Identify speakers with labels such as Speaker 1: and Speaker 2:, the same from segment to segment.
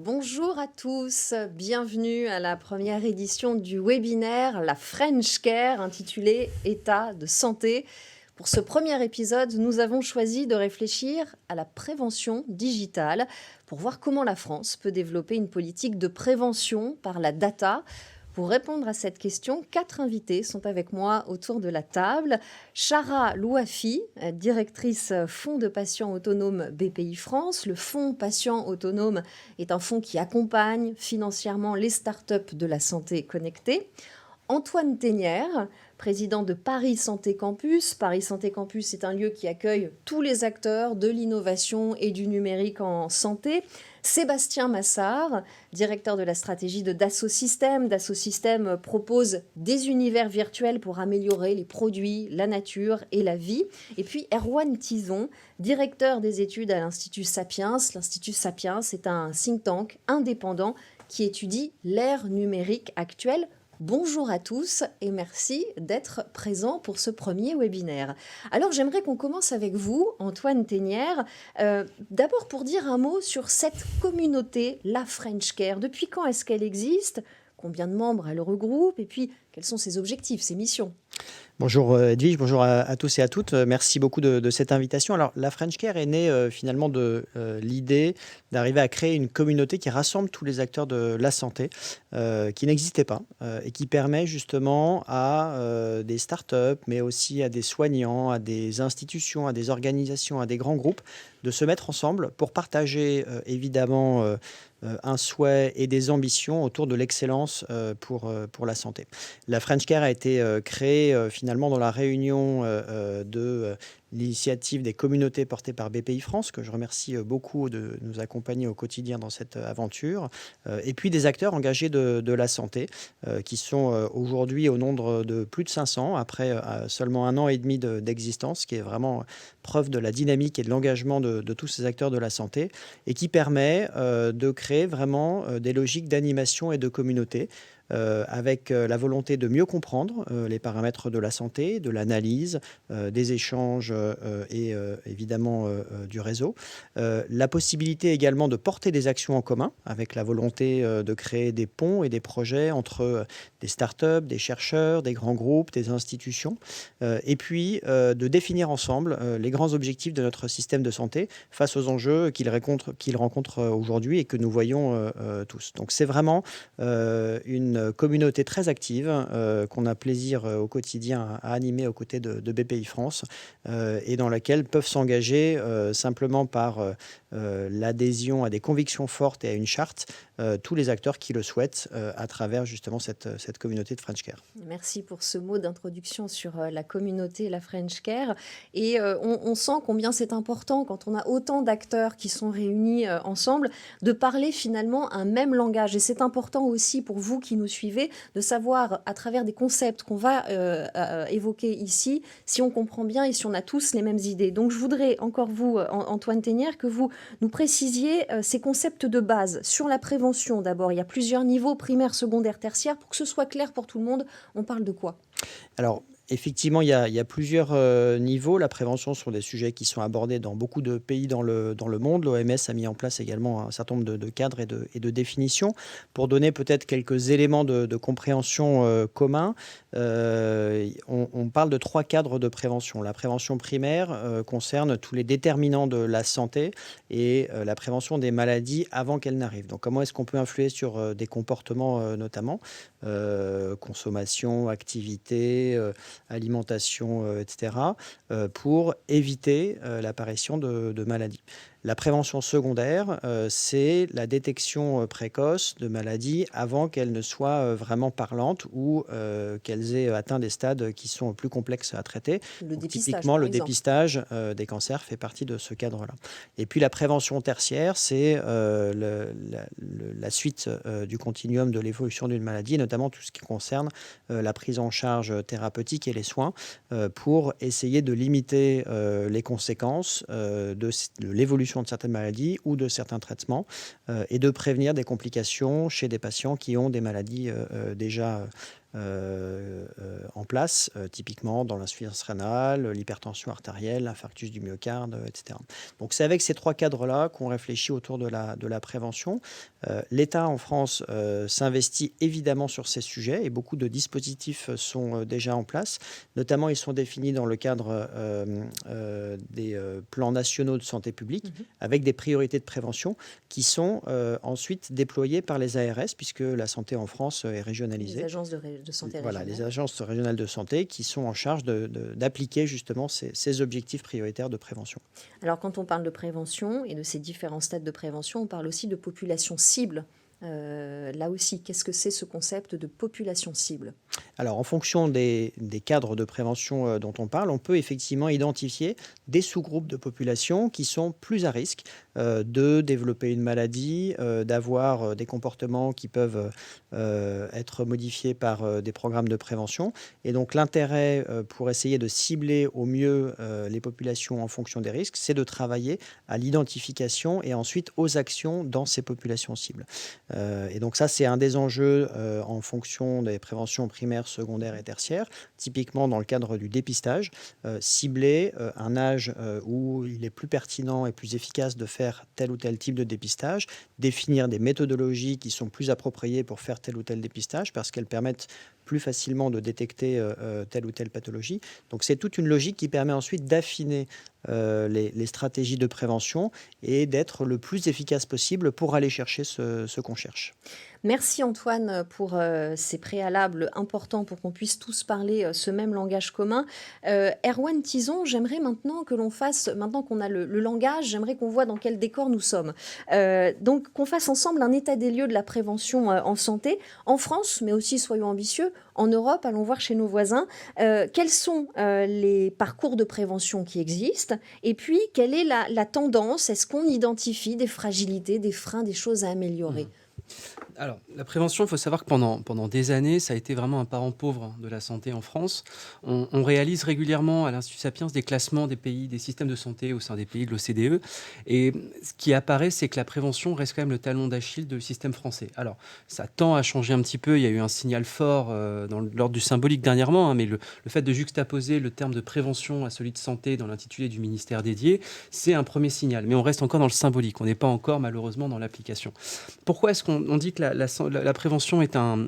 Speaker 1: Bonjour à tous, bienvenue à la première édition du webinaire La French Care intitulé État de santé. Pour ce premier épisode, nous avons choisi de réfléchir à la prévention digitale pour voir comment la France peut développer une politique de prévention par la data. Pour répondre à cette question, 4 invités sont avec moi autour de la table. Chara Louafi, directrice Fonds de patients autonomes BPI France. Le Fonds Patients Autonomes est un fonds qui accompagne financièrement les startups de la santé connectée. Antoine Ténière, président de Paris Santé Campus. Paris Santé Campus est un lieu qui accueille tous les acteurs de l'innovation et du numérique en santé. Sébastien Massard, directeur de la stratégie de Dassault Systèmes. Dassault Systèmes propose des univers virtuels pour améliorer les produits, la nature et la vie. Et puis Erwan Tison, directeur des études à l'Institut Sapiens. L'Institut Sapiens est un think tank indépendant qui étudie l'ère numérique actuelle. Bonjour à tous et merci d'être présents pour ce premier webinaire. Alors j'aimerais qu'on commence avec vous, Antoine Ténière, d'abord pour dire un mot sur cette communauté, la French Care. Depuis quand est-ce qu'elle existe ? Combien de membres elle regroupe ? Et puis quels sont ses objectifs, ses missions ?
Speaker 2: Bonjour Edwige, bonjour à tous et à toutes. Merci beaucoup de cette invitation. Alors, la French Care est née finalement de l'idée d'arriver à créer une communauté qui rassemble tous les acteurs de la santé qui n'existaient pas et qui permet justement à des startups, mais aussi à des soignants, à des institutions, à des organisations, à des grands groupes de se mettre ensemble pour partager évidemment un souhait et des ambitions autour de l'excellence pour la santé. La French Care a été créée finalement dans la réunion de l'initiative des communautés portées par BPI France, que je remercie beaucoup de nous accompagner au quotidien dans cette aventure, et puis des acteurs engagés de la santé, qui sont aujourd'hui au nombre de plus de 500, après seulement 1 an et demi d'existence, qui est vraiment preuve de la dynamique et de l'engagement de tous ces acteurs de la santé, et qui permet de créer vraiment des logiques d'animation et de communauté, avec la volonté de mieux comprendre les paramètres de la santé, de l'analyse, des échanges et évidemment du réseau. La possibilité également de porter des actions en commun, avec la volonté de créer des ponts et des projets entre des startups, des chercheurs, des grands groupes, des institutions, et puis de définir ensemble les grands objectifs de notre système de santé face aux enjeux qu'il rencontre aujourd'hui et que nous voyons tous. Donc c'est vraiment une communauté très active qu'on a plaisir au quotidien à animer aux côtés de BPI France et dans laquelle peuvent s'engager simplement par l'adhésion à des convictions fortes et à une charte tous les acteurs qui le souhaitent à travers justement cette communauté de French Care.
Speaker 1: Merci pour ce mot d'introduction sur la communauté, la French Care. Et on sent combien c'est important quand on a autant d'acteurs qui sont réunis ensemble de parler finalement un même langage. Et c'est important aussi pour vous qui nous suivez de savoir à travers des concepts qu'on va évoquer ici si on comprend bien et si on a tous les mêmes idées. Donc je voudrais encore vous, Antoine Ténière, que vous nous précisiez ces concepts de base sur la prévention d'abord. Il y a plusieurs niveaux, primaire, secondaire, tertiaire. Pour que ce soit clair pour tout le monde, on parle de quoi ?
Speaker 2: Alors, effectivement, il y a plusieurs niveaux. La prévention sont des sujets qui sont abordés dans beaucoup de pays dans le monde. L'OMS a mis en place également un certain nombre de cadres et de définitions. Pour donner peut-être quelques éléments de compréhension communs, on parle de 3 cadres de prévention. La prévention primaire concerne tous les déterminants de la santé et la prévention des maladies avant qu'elles n'arrivent. Donc, comment est-ce qu'on peut influer sur des comportements notamment, consommation, activité, alimentation, etc., pour éviter l'apparition de maladies. La prévention secondaire, c'est la détection précoce de maladies avant qu'elles ne soient vraiment parlantes ou qu'elles aient atteint des stades qui sont plus complexes à traiter. Donc, typiquement, le dépistage des cancers fait partie de ce cadre-là. Et puis la prévention tertiaire, c'est la suite du continuum de l'évolution d'une maladie, notamment tout ce qui concerne la prise en charge thérapeutique et les soins pour essayer de limiter les conséquences de l'évolution de certaines maladies ou de certains traitements et de prévenir des complications chez des patients qui ont des maladies déjà en place, typiquement dans l'insuffisance rénale, l'hypertension artérielle, l'infarctus du myocarde, etc. Donc c'est avec ces 3 cadres-là qu'on réfléchit autour de la prévention. L'État en France s'investit évidemment sur ces sujets et beaucoup de dispositifs sont déjà en place. Notamment, ils sont définis dans le cadre des plans nationaux de santé publique avec des priorités de prévention qui sont ensuite déployées par les ARS puisque la santé en France est régionalisée.
Speaker 1: Les agences de santé
Speaker 2: Voilà,
Speaker 1: régionales.
Speaker 2: les agences régionales de santé qui sont en charge d'appliquer justement ces objectifs prioritaires de prévention.
Speaker 1: Alors, quand on parle de prévention et de ces différents stades de prévention, on parle aussi de population cible. Là aussi, qu'est-ce que c'est ce concept de population cible?
Speaker 2: Alors, en fonction des cadres de prévention dont on parle, on peut effectivement identifier des sous-groupes de population qui sont plus à risque de développer une maladie, d'avoir des comportements qui peuvent être modifiés par des programmes de prévention. Et donc, l'intérêt pour essayer de cibler au mieux les populations en fonction des risques, c'est de travailler à l'identification et ensuite aux actions dans ces populations cibles. Et donc ça, c'est un des enjeux en fonction des préventions primaires, secondaires et tertiaires. Typiquement, dans le cadre du dépistage, cibler un âge où il est plus pertinent et plus efficace de faire tel ou tel type de dépistage, définir des méthodologies qui sont plus appropriées pour faire tel ou tel dépistage parce qu'elles permettent plus facilement de détecter telle ou telle pathologie. Donc c'est toute une logique qui permet ensuite d'affiner les stratégies de prévention et d'être le plus efficace possible pour aller chercher ce qu'on cherche.
Speaker 1: Merci Antoine pour ces préalables importants pour qu'on puisse tous parler ce même langage commun. Erwan Tison, j'aimerais maintenant que l'on fasse, maintenant qu'on a le langage, j'aimerais qu'on voit dans quel décor nous sommes. Donc qu'on fasse ensemble un état des lieux de la prévention en santé, en France, mais aussi, soyons ambitieux, en Europe, allons voir chez nos voisins, quels sont les parcours de prévention qui existent, et puis quelle est la tendance, est-ce qu'on identifie des fragilités, des freins, des choses à améliorer?
Speaker 3: Alors, la prévention, il faut savoir que pendant des années, ça a été vraiment un parent pauvre de la santé en France. On réalise régulièrement à l'Institut Sapiens des classements des pays, des systèmes de santé au sein des pays de l'OCDE. Et ce qui apparaît, c'est que la prévention reste quand même le talon d'Achille du système français. Alors, ça tend à changer un petit peu. Il y a eu un signal fort dans l'ordre du symbolique dernièrement, mais le fait de juxtaposer le terme de prévention à celui de santé dans l'intitulé du ministère dédié, c'est un premier signal. Mais on reste encore dans le symbolique. On n'est pas encore, malheureusement, dans l'application. Pourquoi est-ce qu'on dit que la prévention est un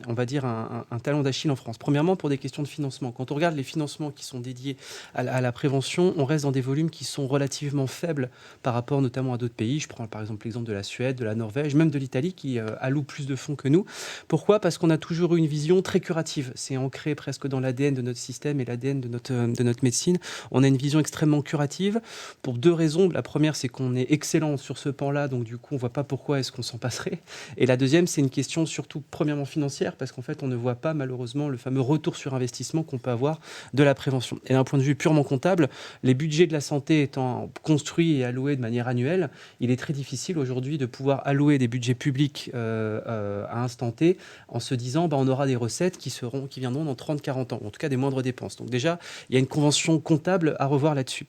Speaker 3: talon d'Achille en France? Premièrement, pour des questions de financement. Quand on regarde les financements qui sont dédiés à la prévention, on reste dans des volumes qui sont relativement faibles par rapport notamment à d'autres pays. Je prends par exemple l'exemple de la Suède, de la Norvège, même de l'Italie qui alloue plus de fonds que nous. Pourquoi? Parce qu'on a toujours eu une vision très curative. C'est ancré presque dans l'ADN de notre système et l'ADN de notre médecine. On a une vision extrêmement curative pour 2 raisons. La première, c'est qu'on est excellent sur ce pan-là, donc du coup, on ne voit pas pourquoi est-ce qu'on s'en passerait. Et la deuxième, c'est une question surtout premièrement financière, parce qu'en fait, on ne voit pas malheureusement le fameux retour sur investissement qu'on peut avoir de la prévention. Et d'un point de vue purement comptable, les budgets de la santé étant construits et alloués de manière annuelle, il est très difficile aujourd'hui de pouvoir allouer des budgets publics à instant T en se disant on aura des recettes qui viendront dans 30-40 ans, en tout cas des moindres dépenses. Donc déjà, il y a une convention comptable à revoir là-dessus.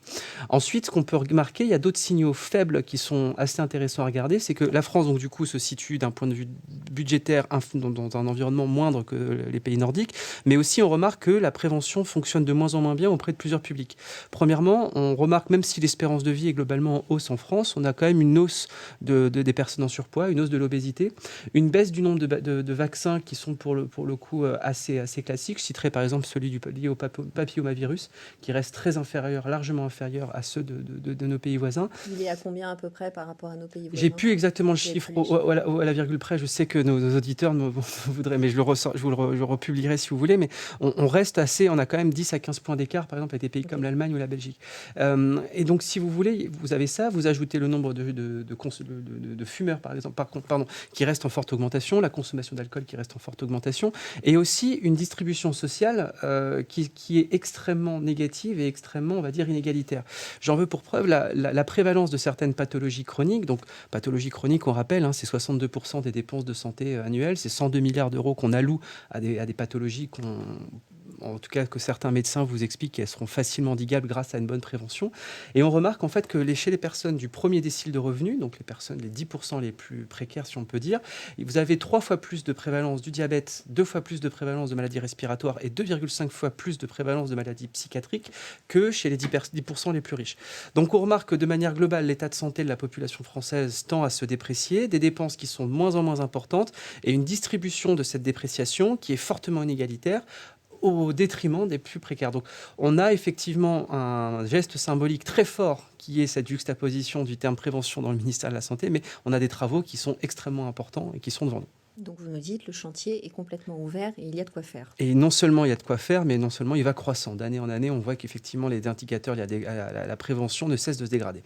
Speaker 3: Ensuite, ce qu'on peut remarquer, il y a d'autres signaux faibles qui sont assez intéressants à regarder, c'est que la France, donc du coup, se situe d'un point de vue budgétaire dans un environnement moindre que les pays nordiques, mais aussi on remarque que la prévention fonctionne de moins en moins bien auprès de plusieurs publics. Premièrement, on remarque, même si l'espérance de vie est globalement en hausse en France, on a quand même une hausse des personnes en surpoids, une hausse de l'obésité, une baisse du nombre de vaccins qui sont pour le coup assez classiques. Je citerai par exemple celui lié au papillomavirus, qui reste très inférieur, largement inférieur à ceux de nos pays voisins.
Speaker 1: Il est à combien à peu près par rapport à nos pays voisins?
Speaker 3: J'ai plus exactement le chiffre à la virgule près. Je sais que nos auditeurs voudraient, mais je vous le republierai si vous voulez. Mais on reste assez, on a quand même 10 à 15 points d'écart, par exemple, avec des pays comme l'Allemagne ou la Belgique. Et donc, si vous voulez, vous avez ça, vous ajoutez le nombre de fumeurs, par exemple, qui reste en forte augmentation, la consommation d'alcool qui reste en forte augmentation, et aussi une distribution sociale qui est extrêmement négative et extrêmement, on va dire, inégalitaire. J'en veux pour preuve la prévalence de certaines pathologies chroniques. Donc, pathologies chroniques, on rappelle, c'est 62% des dépenses de santé annuelles, c'est 102 milliards d'euros qu'on alloue à des pathologies en tout cas que certains médecins vous expliquent qu'elles seront facilement endiguables grâce à une bonne prévention. Et on remarque en fait que chez les personnes du premier décile de revenus, donc les personnes, les 10% les plus précaires si on peut dire, vous avez 3 fois plus de prévalence du diabète, 2 fois plus de prévalence de maladies respiratoires et 2,5 fois plus de prévalence de maladies psychiatriques que chez les 10% les plus riches. Donc on remarque que de manière globale, l'état de santé de la population française tend à se déprécier, des dépenses qui sont de moins en moins importantes et une distribution de cette dépréciation qui est fortement inégalitaire au détriment des plus précaires. Donc on a effectivement un geste symbolique très fort qui est cette juxtaposition du terme prévention dans le ministère de la Santé, mais on a des travaux qui sont extrêmement importants et qui sont devant nous.
Speaker 1: Donc vous nous dites, le chantier est complètement ouvert et il y a de quoi faire.
Speaker 3: Et non seulement il y a de quoi faire, mais non seulement il va croissant. D'année en année, on voit qu'effectivement les indicateurs liés à la prévention ne cessent de se dégrader.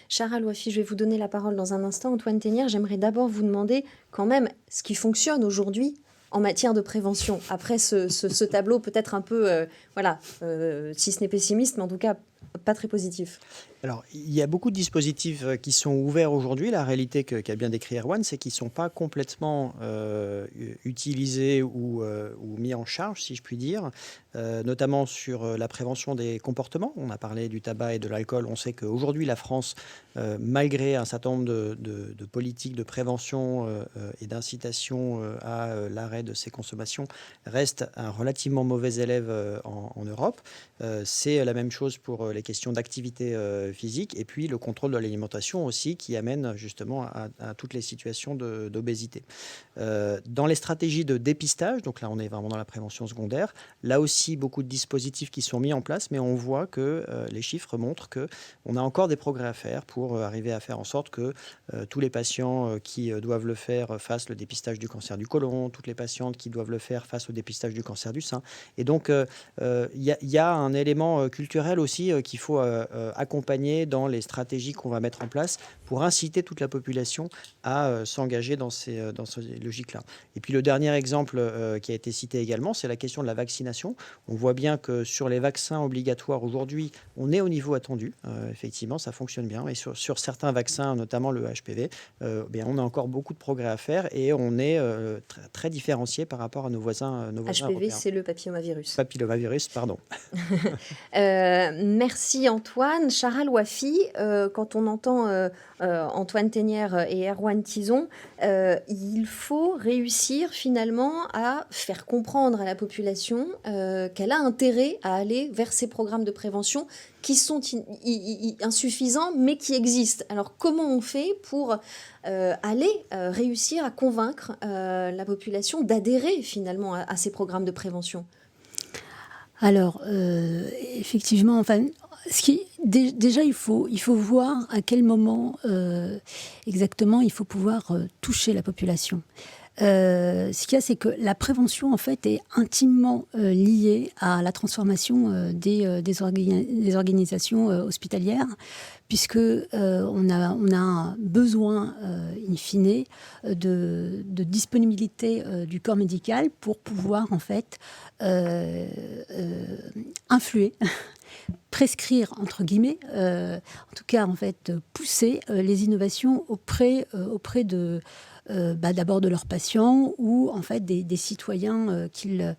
Speaker 1: Chara Louafi, je vais vous donner la parole dans un instant. Antoine Tenière, j'aimerais d'abord vous demander quand même ce qui fonctionne aujourd'hui en matière de prévention. Après ce tableau peut-être un peu, si ce n'est pessimiste, mais en tout cas pas très positif.
Speaker 2: Alors, il y a beaucoup de dispositifs qui sont ouverts aujourd'hui. La réalité qu'a bien décrit Erwan, c'est qu'ils ne sont pas complètement utilisés ou mis en charge, si je puis dire, notamment sur la prévention des comportements. On a parlé du tabac et de l'alcool. On sait qu'aujourd'hui, la France, malgré un certain nombre de politiques de prévention et d'incitation à l'arrêt de ces consommations, reste un relativement mauvais élève en Europe. C'est la même chose pour les questions d'activité physique et puis le contrôle de l'alimentation aussi qui amène justement à toutes les situations d'obésité. Dans les stratégies de dépistage, donc là on est vraiment dans la prévention secondaire, là aussi beaucoup de dispositifs qui sont mis en place, mais on voit que les chiffres montrent qu'on a encore des progrès à faire pour arriver à faire en sorte que tous les patients qui doivent le faire fassent le dépistage du cancer du côlon, toutes les patientes qui doivent le faire fassent au dépistage du cancer du sein. Et donc il y a un élément culturel aussi qu'il faut accompagner dans les stratégies qu'on va mettre en place pour inciter toute la population à s'engager dans ces logiques-là. Et puis le dernier exemple qui a été cité également, c'est la question de la vaccination. On voit bien que sur les vaccins obligatoires aujourd'hui, on est au niveau attendu. Effectivement, ça fonctionne bien. Et sur certains vaccins, notamment le HPV, on a encore beaucoup de progrès à faire et on est très différencié par rapport à nos voisins
Speaker 1: HPV,
Speaker 2: européens.
Speaker 1: c'est le papillomavirus.
Speaker 2: Papillomavirus, pardon.
Speaker 1: Merci Antoine. Chara Louafi, quand on entend Antoine Tenière et Erwan Tison, il faut réussir finalement à faire comprendre à la population qu'elle a intérêt à aller vers ces programmes de prévention qui sont insuffisants mais qui existent. Alors comment on fait pour réussir à convaincre la population d'adhérer finalement à ces programmes de prévention ?
Speaker 4: Alors, effectivement, enfin, déjà, il faut voir à quel moment exactement il faut pouvoir toucher la population. Ce qu'il y a, c'est que la prévention, en fait, est intimement liée à la transformation des organisations hospitalières, puisque on a besoin, in fine, de disponibilité du corps médical pour pouvoir, en fait, influer, prescrire, entre guillemets, en tout cas, en fait, pousser les innovations auprès de d'abord de leurs patients ou en fait des citoyens qu'ils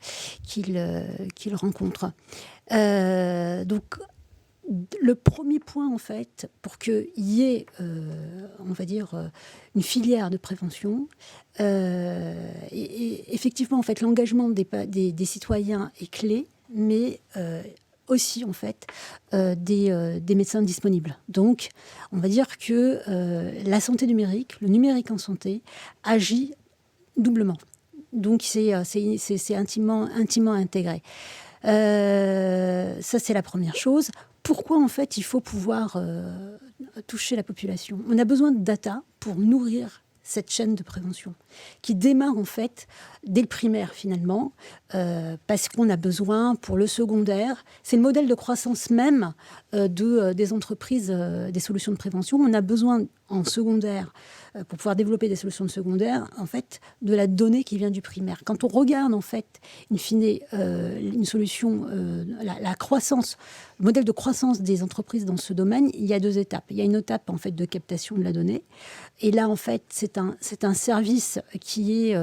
Speaker 4: rencontrent. Donc le premier point en fait pour qu'il y ait on va dire une filière de prévention, et effectivement en fait l'engagement des citoyens est clé, mais aussi en fait des médecins disponibles. Donc, on va dire que la santé numérique, le numérique en santé, agit doublement. Donc, c'est intimement intégré. Ça, c'est la première chose. Pourquoi en fait il faut pouvoir toucher la population ? On a besoin de data pour nourrir cette chaîne de prévention, qui démarre en fait dès le primaire finalement, parce qu'on a besoin pour le secondaire, c'est le modèle de croissance même des entreprises, des solutions de prévention. On a besoin en secondaire, pour pouvoir développer des solutions de secondaire, en fait, de la donnée qui vient du primaire. Quand on regarde, en fait, in fine, une solution, la croissance, le modèle de croissance des entreprises dans ce domaine, il y a 2 étapes. Il y a une étape, en fait, de captation de la donnée. Et là, en fait, c'est un service qui est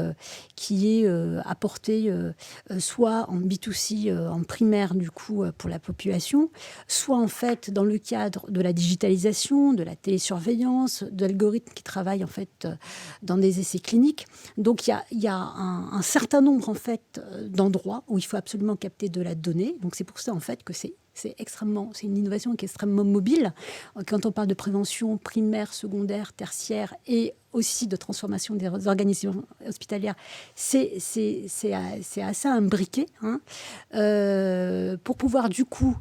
Speaker 4: apporté soit en B2C, en primaire, du coup, pour la population, soit, en fait, dans le cadre de la digitalisation, de la télésurveillance, d'algorithmes qui travaillent, en fait, dans des essais cliniques. Donc, il y a un certain nombre, en fait, d'endroits où il faut absolument capter de la donnée. Donc, c'est pour ça, en fait, que c'est une innovation qui est extrêmement mobile. Quand on parle de prévention primaire, secondaire, tertiaire et aussi de transformation des organisations hospitalières, c'est assez imbriqué, hein, pour pouvoir du coup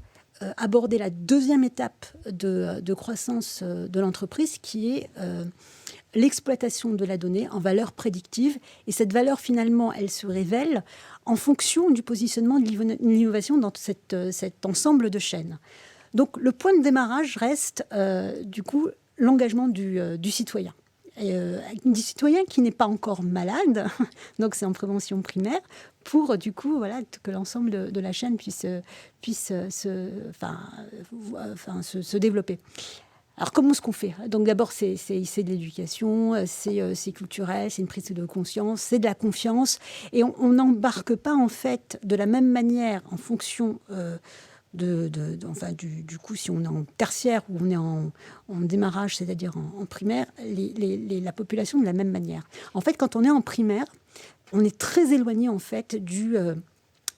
Speaker 4: aborder la deuxième étape de croissance de l'entreprise, qui est l'exploitation de la donnée en valeur prédictive. Et cette valeur, finalement, elle se révèle en fonction du positionnement de l'innovation dans cet ensemble de chaînes. Donc, le point de démarrage reste, du coup, l'engagement du citoyen. Du citoyen qui n'est pas encore malade, donc c'est en prévention primaire, pour, du coup, voilà, que l'ensemble de la chaîne puisse se développer. Alors, comment est-ce qu'on fait ? Donc, d'abord, c'est de l'éducation, c'est culturel, c'est une prise de conscience, c'est de la confiance. Et on n'embarque pas, en fait, de la même manière en fonction du coup, si on est en tertiaire ou on est en démarrage, c'est-à-dire en primaire, la population de la même manière. En fait, quand on est en primaire, on est très éloigné, en fait, de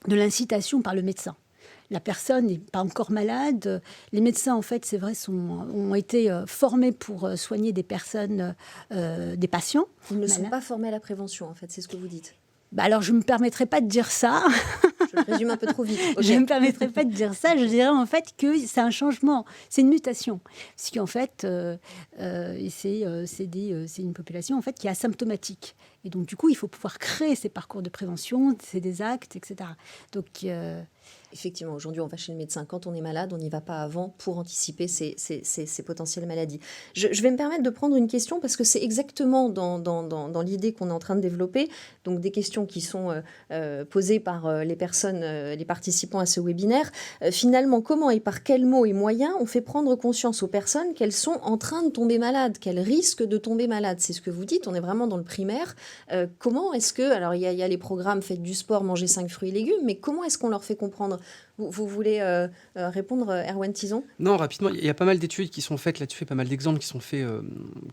Speaker 4: l'incitation par le médecin. La personne n'est pas encore malade. Les médecins, en fait, c'est vrai, ont été formés pour soigner des personnes, des patients.
Speaker 1: Ils ne sont pas formés à la prévention, en fait, c'est ce que vous dites.
Speaker 4: Alors, je ne me permettrai pas de dire ça.
Speaker 1: Je résume un peu trop vite. Okay.
Speaker 4: Je ne me permettrai pas de dire ça. Je dirais en fait que c'est un changement, c'est une mutation. Parce qu'en fait, c'est une population en fait, qui est asymptomatique. Et donc, du coup, il faut pouvoir créer ces parcours de prévention, c'est des actes, etc. Donc,
Speaker 1: effectivement, aujourd'hui, on va chez le médecin. Quand on est malade, on n'y va pas avant pour anticiper ces potentielles maladies. Je vais me permettre de prendre une question parce que c'est exactement dans l'idée qu'on est en train de développer. Donc, des questions qui sont posées par les personnes, les participants à ce webinaire. Finalement, comment et par quels mots et moyens on fait prendre conscience aux personnes qu'elles sont en train de tomber malades, qu'elles risquent de tomber malades ? C'est ce que vous dites, on est vraiment dans le primaire. Comment est-ce que... Alors, il y a les programmes, faites du sport, mangez 5 fruits et légumes, mais comment est-ce qu'on leur fait comprendre ? Vous voulez répondre, Erwan Tison ?
Speaker 3: Non, rapidement, il y a pas mal d'études qui sont faites là-dessus, pas mal d'exemples qui sont faits,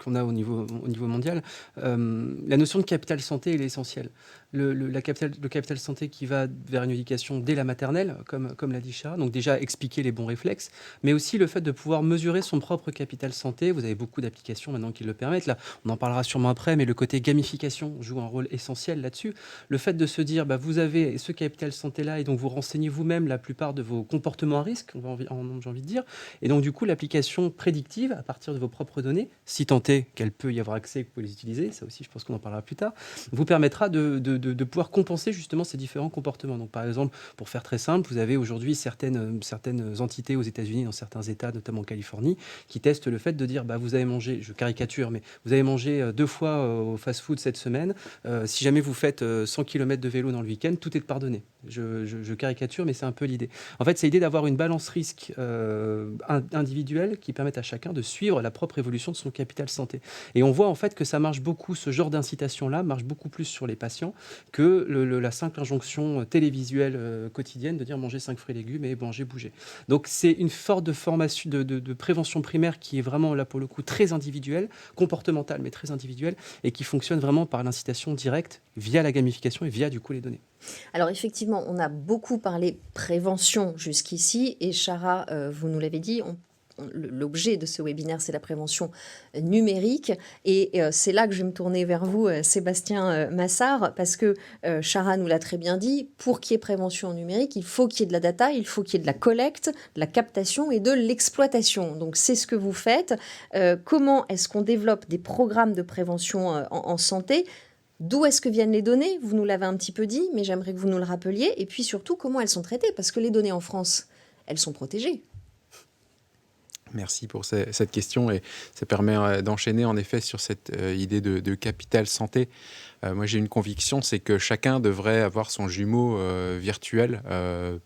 Speaker 3: qu'on a au niveau mondial. La notion de capital santé, elle est essentielle. Le capital santé qui va vers une éducation dès la maternelle, comme l'a dit Chara, donc déjà expliquer les bons réflexes, mais aussi le fait de pouvoir mesurer son propre capital santé. Vous avez beaucoup d'applications maintenant qui le permettent. Là, on en parlera sûrement après, mais le côté gamification joue un rôle essentiel là-dessus. Le fait de se dire, vous avez ce capital santé-là, et donc vous renseignez vous-même la plupart de vos comportements à risque, j'ai envie de dire. Et donc, du coup, l'application prédictive, à partir de vos propres données, si tant est qu'elle peut y avoir accès et que vous pouvez les utiliser, ça aussi, je pense qu'on en parlera plus tard, vous permettra de pouvoir compenser justement ces différents comportements. Donc, par exemple, pour faire très simple, vous avez aujourd'hui certaines entités aux États-Unis, dans certains États, notamment en Californie, qui testent le fait de dire, vous avez mangé, je caricature, mais vous avez mangé 2 fois au fast-food cette semaine. Si jamais vous faites 100 km de vélo dans le week-end, tout est pardonné. Je caricature, mais c'est un peu l'idée. En fait, c'est l'idée d'avoir une balance risque individuelle qui permette à chacun de suivre la propre évolution de son capital santé. Et on voit en fait que ça marche beaucoup, ce genre d'incitation-là marche beaucoup plus sur les patients que la simple injonction télévisuelle quotidienne de dire manger 5 fruits et légumes et manger, bouger. Donc c'est une forme de formation, de prévention primaire qui est vraiment là pour le coup très individuelle, comportementale mais très individuelle et qui fonctionne vraiment par l'incitation directe via la gamification et via du coup les données.
Speaker 1: Alors effectivement, on a beaucoup parlé prévention jusqu'ici et Chara, vous nous l'avez dit, l'objet de ce webinaire, c'est la prévention numérique. Et c'est là que je vais me tourner vers vous, Sébastien Massard, parce que Chara nous l'a très bien dit, pour qu'il y ait prévention numérique, il faut qu'il y ait de la data, il faut qu'il y ait de la collecte, de la captation et de l'exploitation. Donc c'est ce que vous faites. Comment est-ce qu'on développe des programmes de prévention en santé ? D'où est-ce que viennent les données ? Vous nous l'avez un petit peu dit, mais j'aimerais que vous nous le rappeliez. Et puis surtout, comment elles sont traitées ? Parce que les données en France, elles sont protégées.
Speaker 5: Merci pour cette question et ça permet d'enchaîner en effet sur cette idée de capital santé. Moi j'ai une conviction, c'est que chacun devrait avoir son jumeau virtuel,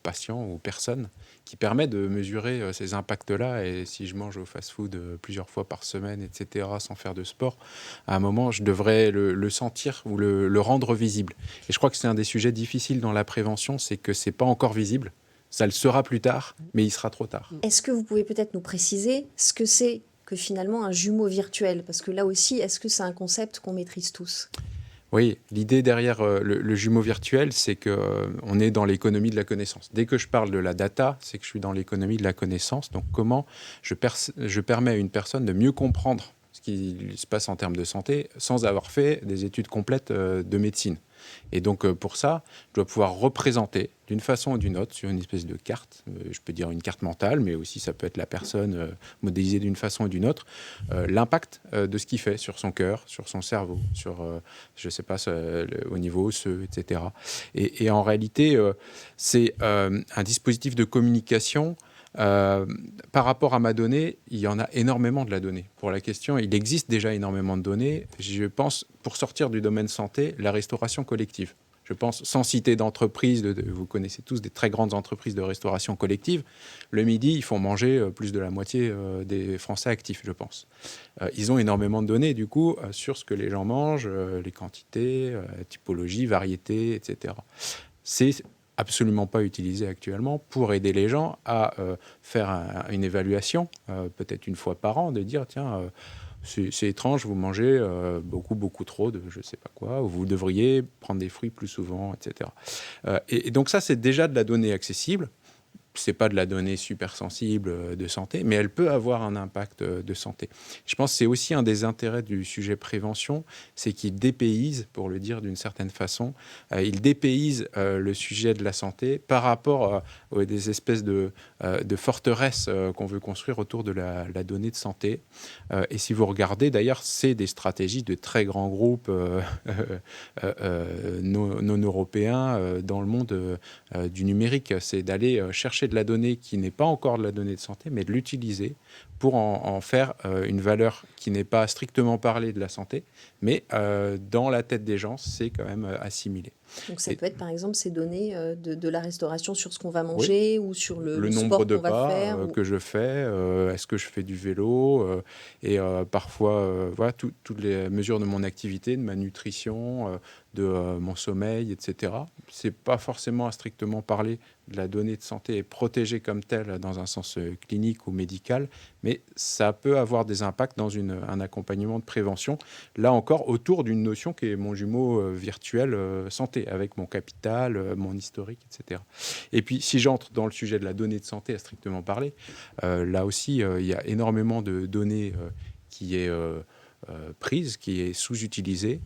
Speaker 5: patient ou personne, qui permet de mesurer ces impacts-là. Et si je mange au fast-food plusieurs fois par semaine, etc., sans faire de sport, à un moment je devrais le sentir ou le rendre visible. Et je crois que c'est un des sujets difficiles dans la prévention, c'est que c'est pas encore visible. Ça le sera plus tard, mais il sera trop tard.
Speaker 1: Est-ce que vous pouvez peut-être nous préciser ce que c'est que finalement un jumeau virtuel? Parce que là aussi, est-ce que c'est un concept qu'on maîtrise tous?
Speaker 5: Oui, l'idée derrière le jumeau virtuel, c'est qu'on est dans l'économie de la connaissance. Dès que je parle de la data, c'est que je suis dans l'économie de la connaissance. Donc comment je permets à une personne de mieux comprendre ce qui se passe en termes de santé sans avoir fait des études complètes de médecine. Et donc pour ça, je dois pouvoir représenter d'une façon ou d'une autre sur une espèce de carte, je peux dire une carte mentale, mais aussi ça peut être la personne modélisée d'une façon ou d'une autre, l'impact de ce qu'il fait sur son cœur, sur son cerveau, sur, je ne sais pas, au niveau osseux, etc. Et en réalité, c'est un dispositif de communication. Par rapport à ma donnée, il y en a énormément de la donnée. Pour la question, il existe déjà énormément de données. Je pense, pour sortir du domaine santé, la restauration collective. Je pense, sans citer d'entreprises, vous connaissez tous des très grandes entreprises de restauration collective, le midi, ils font manger plus de la moitié des Français actifs, je pense. Ils ont énormément de données, du coup, sur ce que les gens mangent, les quantités, typologie, variété, etc. C'est absolument pas utilisé actuellement pour aider les gens à faire une évaluation, peut-être une fois par an, de dire, tiens, c'est étrange, vous mangez beaucoup trop de je ne sais pas quoi, ou vous devriez prendre des fruits plus souvent, etc. Et donc ça, c'est déjà de la donnée accessible. Ce n'est pas de la donnée super sensible de santé, mais elle peut avoir un impact de santé. Je pense que c'est aussi un des intérêts du sujet prévention, c'est qu'il dépayse, pour le dire d'une certaine façon, il dépayse le sujet de la santé par rapport à des espèces de forteresses qu'on veut construire autour de la donnée de santé. Et si vous regardez, d'ailleurs, c'est des stratégies de très grands groupes non européens dans le monde du numérique. C'est d'aller chercher de la donnée qui n'est pas encore de la donnée de santé, mais de l'utiliser pour en faire une valeur qui n'est pas strictement parlée de la santé, mais dans la tête des gens, c'est quand même assimilé.
Speaker 1: Donc ça peut être par exemple ces données de la restauration sur ce qu'on va manger, oui, ou sur le
Speaker 5: nombre
Speaker 1: sport
Speaker 5: de
Speaker 1: qu'on va
Speaker 5: pas
Speaker 1: faire,
Speaker 5: que je fais, est-ce que je fais du vélo, et parfois voilà, toutes les mesures de mon activité, de ma nutrition, de mon sommeil, etc. C'est pas forcément à strictement parler de la donnée de santé et protégée comme telle dans un sens clinique ou médical, mais ça peut avoir des impacts dans un accompagnement de prévention, là encore autour d'une notion qui est mon jumeau virtuel santé, avec mon capital, mon historique, etc. Et puis si j'entre dans le sujet de la donnée de santé à strictement parler, là aussi il y a énormément de données qui est prise, qui est sous-utilisée.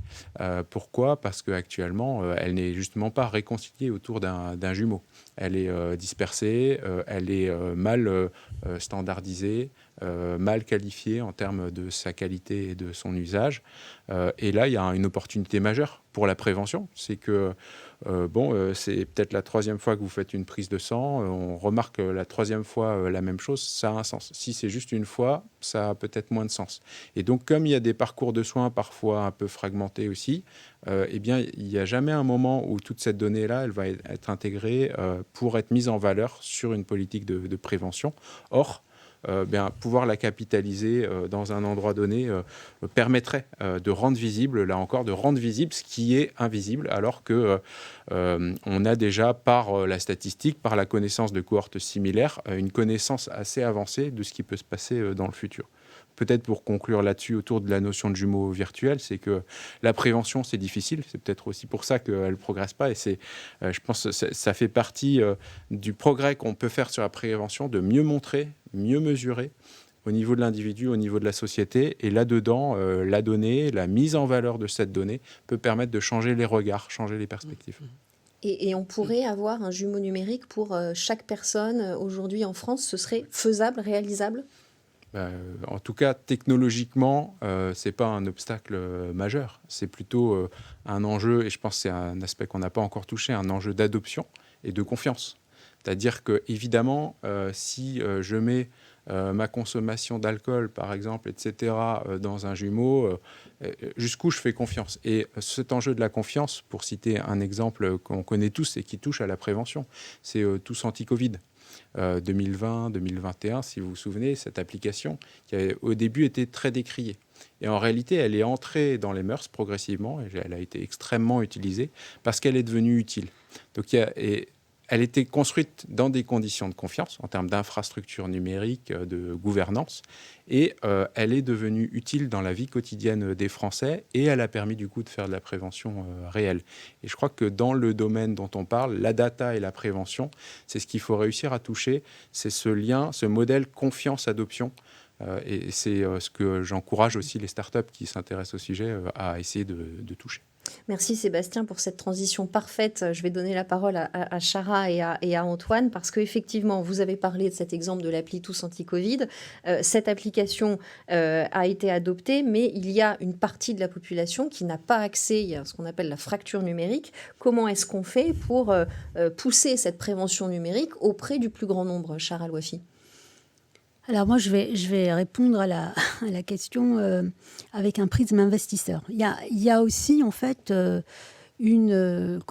Speaker 5: Pourquoi ? Parce qu'actuellement, elle n'est justement pas réconciliée autour d'un jumeau. Elle est dispersée, elle est mal standardisée, mal qualifiée en termes de sa qualité et de son usage. Et là, il y a une opportunité majeure pour la prévention. C'est que c'est peut-être la troisième fois que vous faites une prise de sang. On remarque la troisième fois la même chose, ça a un sens. Si c'est juste une fois, ça a peut-être moins de sens. Et donc, comme il y a des parcours de soins parfois un peu fragmentés aussi, eh bien, il n'y a jamais un moment où toute cette donnée-là, elle va être intégrée pour être mise en valeur sur une politique de prévention. Or, pouvoir la capitaliser dans un endroit donné permettrait de rendre visible, là encore, de rendre visible ce qui est invisible, alors que on a déjà par la statistique, par la connaissance de cohortes similaires, une connaissance assez avancée de ce qui peut se passer dans le futur. Peut-être pour conclure là-dessus autour de la notion de jumeaux virtuels, c'est que la prévention, c'est difficile. C'est peut-être aussi pour ça qu'elle ne progresse pas. Et je pense que ça fait partie du progrès qu'on peut faire sur la prévention, de mieux montrer, mieux mesurer au niveau de l'individu, au niveau de la société. Et là-dedans, la donnée, la mise en valeur de cette donnée peut permettre de changer les regards, changer les perspectives.
Speaker 1: Et on pourrait avoir un jumeau numérique pour chaque personne aujourd'hui en France. Ce serait faisable, réalisable ?
Speaker 5: En tout cas, technologiquement, ce n'est pas un obstacle majeur. C'est plutôt un enjeu, et je pense que c'est un aspect qu'on n'a pas encore touché, un enjeu d'adoption et de confiance. C'est-à-dire qu'évidemment, si je mets ma consommation d'alcool, par exemple, etc., dans un jumeau, jusqu'où je fais confiance. Et cet enjeu de la confiance, pour citer un exemple qu'on connaît tous et qui touche à la prévention, c'est Tous Anti-Covid. 2020-2021, si vous vous souvenez, cette application qui avait au début été très décriée. Et en réalité, elle est entrée dans les mœurs progressivement, et elle a été extrêmement utilisée parce qu'elle est devenue utile. Donc, elle était construite dans des conditions de confiance, en termes d'infrastructure numérique, de gouvernance, et elle est devenue utile dans la vie quotidienne des Français, et elle a permis du coup de faire de la prévention réelle. Et je crois que dans le domaine dont on parle, la data et la prévention, c'est ce qu'il faut réussir à toucher, c'est ce lien, ce modèle confiance-adoption. Et c'est ce que j'encourage aussi les startups qui s'intéressent au sujet à essayer de toucher.
Speaker 1: Merci Sébastien pour cette transition parfaite. Je vais donner la parole à Chara et à Antoine parce qu'effectivement, vous avez parlé de cet exemple de l'appli Tous Anti-Covid. Cette application a été adoptée, mais il y a une partie de la population qui n'a pas accès à ce qu'on appelle la fracture numérique. Comment est-ce qu'on fait pour pousser cette prévention numérique auprès du plus grand nombre, Chara Louafi?
Speaker 4: Alors moi, je vais répondre à la question avec un prisme investisseur. Il y a aussi en fait une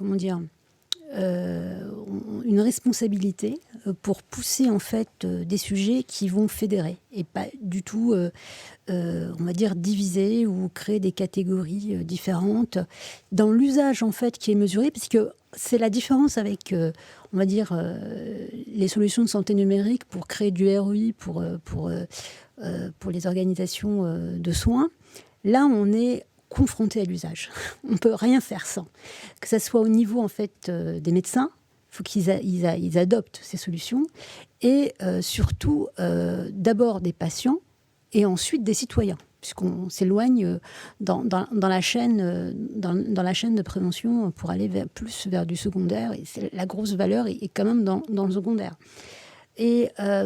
Speaker 4: responsabilité pour pousser en fait des sujets qui vont fédérer et pas du tout, on va dire, diviser ou créer des catégories différentes dans l'usage en fait qui est mesuré, puisque c'est la différence avec, on va dire, les solutions de santé numérique pour créer du ROI pour les organisations de soins. Là, on est confronté à l'usage. On ne peut rien faire sans. Que ce soit au niveau en fait, des médecins, il faut qu'ils adoptent ces solutions, et surtout, d'abord des patients, et ensuite des citoyens, puisqu'on s'éloigne dans la chaîne de prévention pour aller plus vers du secondaire. Et la grosse valeur est quand même dans le secondaire. Et là,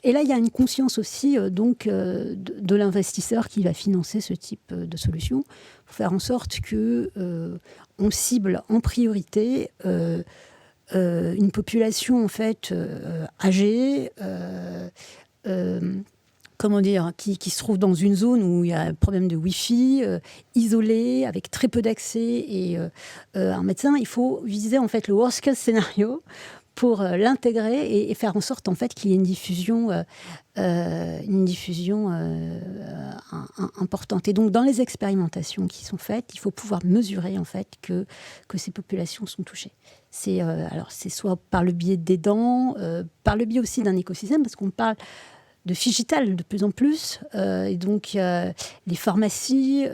Speaker 4: il y a une conscience aussi de l'investisseur qui va financer ce type de solution, pour faire en sorte qu'on cible en priorité une population en fait âgée, qui se trouve dans une zone où il y a un problème de Wi-Fi, isolée, avec très peu d'accès, et un médecin, il faut viser en fait le worst case scénario pour l'intégrer et faire en sorte en fait qu'il y ait une diffusion importante. Et donc dans les expérimentations qui sont faites, il faut pouvoir mesurer en fait que ces populations sont touchées. C'est soit par le biais d'aidants, par le biais aussi d'un écosystème, parce qu'on parle de figital de plus en plus, et donc les pharmacies,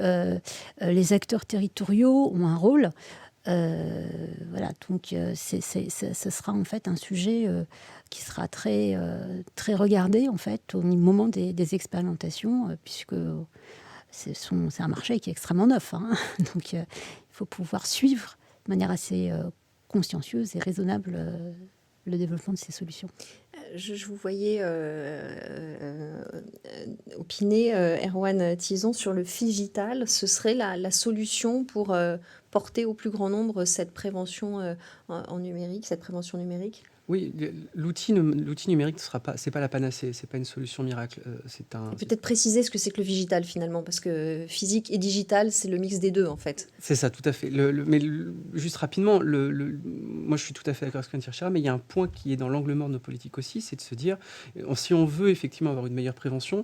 Speaker 4: les acteurs territoriaux ont un rôle. Voilà, donc ce sera en fait un sujet qui sera très regardé en fait au moment des expérimentations, puisque c'est un marché qui est extrêmement neuf, hein. Donc il faut pouvoir suivre de manière assez consciencieuse et raisonnable le développement de ces solutions.
Speaker 1: Je vous voyais opiner, Erwan Tison, sur le figital. Ce serait la solution pour porter au plus grand nombre cette prévention en numérique, cette prévention numérique?
Speaker 3: Oui, l'outil numérique, c'est pas la panacée, c'est pas une solution miracle.
Speaker 1: Peut-être préciser ce que c'est que le digital finalement, parce que physique et digital, c'est le mix des deux en fait.
Speaker 3: C'est ça, tout à fait. Mais juste rapidement, moi je suis tout à fait d'accord avec ce que vient de dire Chara, mais il y a un point qui est dans l'angle mort de nos politiques aussi, c'est de se dire, si on veut effectivement avoir une meilleure prévention,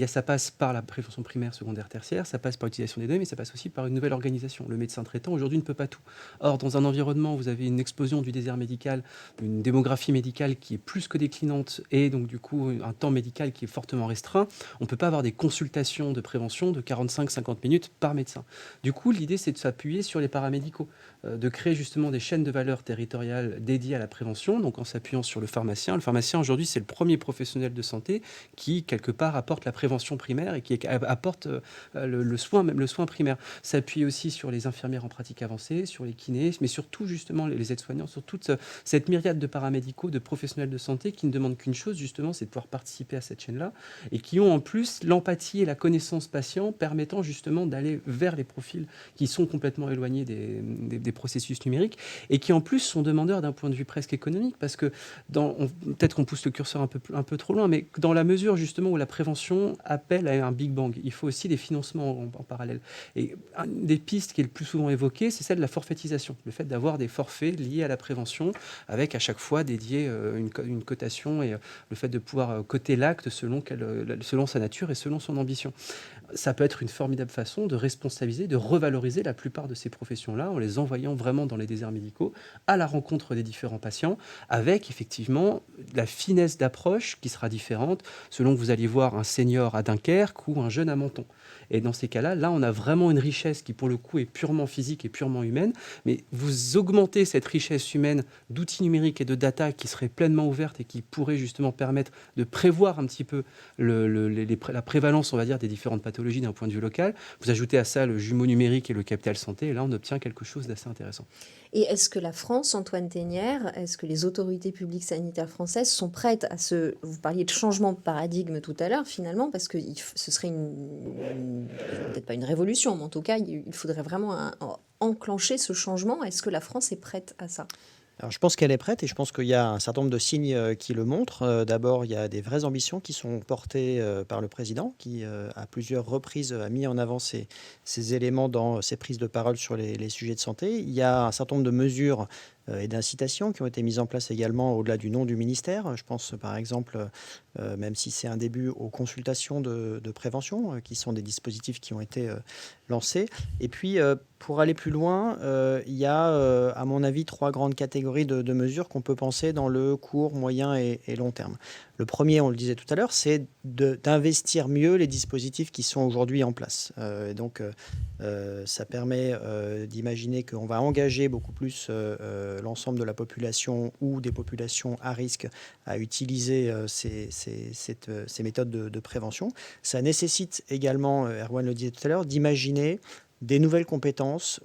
Speaker 3: ça passe par la prévention primaire, secondaire, tertiaire, ça passe par l'utilisation des données, mais ça passe aussi par une nouvelle organisation. Le médecin traitant aujourd'hui ne peut pas tout. Or, dans un environnement où vous avez une explosion du désert médical, une démographie médicale qui est plus que déclinante, et donc du coup un temps médical qui est fortement restreint, on ne peut pas avoir des consultations de prévention de 45-50 minutes par médecin. Du coup, l'idée, c'est de s'appuyer sur les paramédicaux, de créer justement des chaînes de valeur territoriales dédiées à la prévention, donc en s'appuyant sur le pharmacien. Le pharmacien, aujourd'hui, c'est le premier professionnel de santé qui, quelque part, apporte la prévention primaire et qui apporte le soin primaire. S'appuyer aussi sur les infirmières en pratique avancée, sur les kinés, mais surtout, justement, les aides-soignants, sur toute cette myriade de paramédicaux paramédicaux, de professionnels de santé qui ne demandent qu'une chose, justement, c'est de pouvoir participer à cette chaîne-là et qui ont en plus l'empathie et la connaissance patient permettant justement d'aller vers les profils qui sont complètement éloignés des processus numériques et qui en plus sont demandeurs d'un point de vue presque économique parce que peut-être qu'on pousse le curseur un peu trop loin, mais dans la mesure justement où la prévention appelle à un Big Bang, il faut aussi des financements en parallèle. Et une des pistes qui est le plus souvent évoquée, c'est celle de la forfaitisation, le fait d'avoir des forfaits liés à la prévention avec à chaque fois dédié une cotation et le fait de pouvoir coter l'acte selon sa nature et selon son ambition. Ça peut être une formidable façon de responsabiliser, de revaloriser la plupart de ces professions-là en les envoyant vraiment dans les déserts médicaux à la rencontre des différents patients avec effectivement la finesse d'approche qui sera différente selon que vous alliez voir un senior à Dunkerque ou un jeune à Menton. Et dans ces cas-là, là, on a vraiment une richesse qui, pour le coup, est purement physique et purement humaine. Mais vous augmentez cette richesse humaine d'outils numériques et de data qui seraient pleinement ouvertes et qui pourraient justement permettre de prévoir un petit peu la prévalence, on va dire, des différentes pathologies d'un point de vue local. Vous ajoutez à ça le jumeau numérique et le capital santé, et là, on obtient quelque chose d'assez intéressant.
Speaker 1: Et est-ce que la France, Antoine Thénière, est-ce que les autorités publiques sanitaires françaises sont prêtes à ce... Vous parliez de changement de paradigme tout à l'heure, finalement, parce que ce serait peut-être pas une révolution, mais en tout cas, il faudrait vraiment enclencher ce changement. Est-ce que la France est prête à ça ?
Speaker 2: Alors, je pense qu'elle est prête et je pense qu'il y a un certain nombre de signes qui le montrent. D'abord, il y a des vraies ambitions qui sont portées par le président qui, à plusieurs reprises, a mis en avant ces éléments dans ses prises de parole sur les sujets de santé. Il y a un certain nombre de mesures et d'incitations qui ont été mises en place également au-delà du nom du ministère. Je pense par exemple, même si c'est un début, aux consultations de prévention, qui sont des dispositifs qui ont été lancés. Et puis, pour aller plus loin, il y a, à mon avis, 3 grandes catégories de mesures qu'on peut penser dans le court, moyen et long terme. Le premier, on le disait tout à l'heure, c'est d'investir mieux les dispositifs qui sont aujourd'hui en place. Et donc, ça permet d'imaginer qu'on va engager beaucoup plus l'ensemble de la population ou des populations à risque à utiliser ces méthodes de prévention. Ça nécessite également, Erwan le disait tout à l'heure, d'imaginer des nouvelles compétences